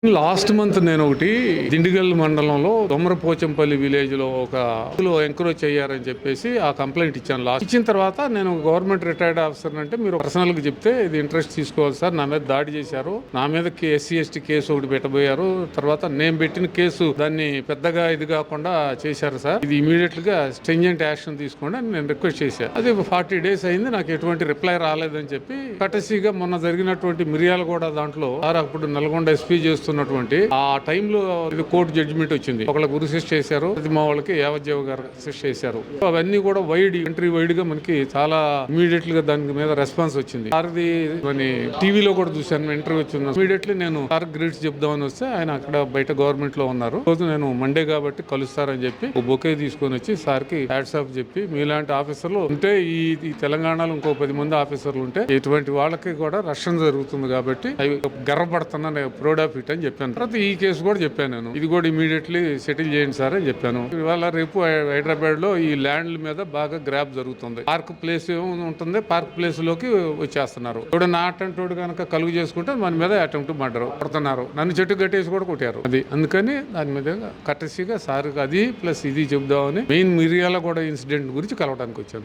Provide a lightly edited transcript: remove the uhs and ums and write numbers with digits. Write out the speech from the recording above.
Last month నేను ఒకటి దిండిగల్ మండలంలో దొమ్మరపోచంపల్లి విలేజ్ లో ఒక ఎంక్రోచ్ చేయారని చెప్పేసి ఆ కంప్లైంట్ ఇచ్చాను. లాస్ట్ ఇచ్చిన తర్వాత నేను గవర్నమెంట్ రిటైర్డ్ ఆఫీసర్ అంటే మీరు పర్సనల్ గా చెప్తే ఇది ఇంట్రెస్ట్ తీసుకోవాలి సార్, నా మీద దాడి చేశారు, నా మీద SC/ST కేసు ఒకటి పెట్టబోయారు, తర్వాత నేను పెట్టిన కేసు దాన్ని పెద్దగా ఇది కాకుండా చేశారు సార్, ఇది ఇమీడియట్ గా స్ట్రింజెంట్ యాక్షన్ తీసుకోండి అని నేను రిక్వెస్ట్ చేశాను. అది 40 days అయింది, నాకు ఎటువంటి రిప్లై రాలేదని చెప్పి కటసీగా మొన్న జరిగినటువంటి మిరియాలు కూడా దాంట్లో అప్పుడు నల్గొండ SP చేస్తున్నటువంటి ఆ టైంలో ఇది కోర్టు జడ్జిమెంట్ వచ్చింది. ఒకళ్ళకి రిజిస్ట్ చేశారు, మా వాళ్ళకి యావజ్జీవ గారు రిజిస్ట్ చేశారు. అవన్నీ కూడా కంట్రీ వైడ్ గా మనకి చాలా ఇమీడియట్ గా దాని మీద రెస్పాన్స్ వచ్చింది. సార్ది టీవీలో కూడా చూశాను, ఇంటర్వ్యూ వచ్చింది. ఇమీడియట్లీ నేను సార్ గ్రీట్స్ చెప్దామని వస్తే ఆయన అక్కడ బయట గవర్నమెంట్ లో ఉన్నారు. రోజు నేను మండే కాబట్టి కలుస్తారని చెప్పి ఒక బొకే తీసుకొని వచ్చి సార్ కి హ్యాట్స్ ఆఫ్ చెప్పి, మీలాంటి ఆఫీసర్లు ఉంటే ఈ తెలంగాణలో ఇంకో 10 మంది ఆఫీసర్లు ఉంటే ఇటువంటి వాళ్ళకి కూడా రక్షణ జరుగుతుంది కాబట్టి అవి గర్వపడుతున్నాను, ప్రౌడ్ ఆఫ్ ఇట్ అని చెప్పాను. తర్వాత ఈ కేసు కూడా చెప్పాను నేను, ఇది కూడా ఇమీడియట్లీ సెటిల్ చేయండి సార్ అని చెప్పాను. ఇవాళ రేపు హైదరాబాద్ లో ఈ ల్యాండ్ల మీద బాగా గ్రాప్ జరుగుతుంది. పార్క్ ప్లేస్ ఉంటుంది, పార్క్ ప్లేస్ లోకి వచ్చేస్తున్నారు. ఎవడన్నా అటెంప్ట్ కనుక కలుగు చేసుకుంటే మన మీద అటెంప్ట్ మర్డర్ కొడుతున్నారు. నన్ను చెట్టు కట్టేసి కూడా కొట్టారు. అది అందుకని దాని మీద కట్టసిగా సార్ అది ప్లస్ ఇది చెబుదామని మెయిన్ మిరియాల కూడా ఇన్సిడెంట్ గురించి కలవడానికి వచ్చాను.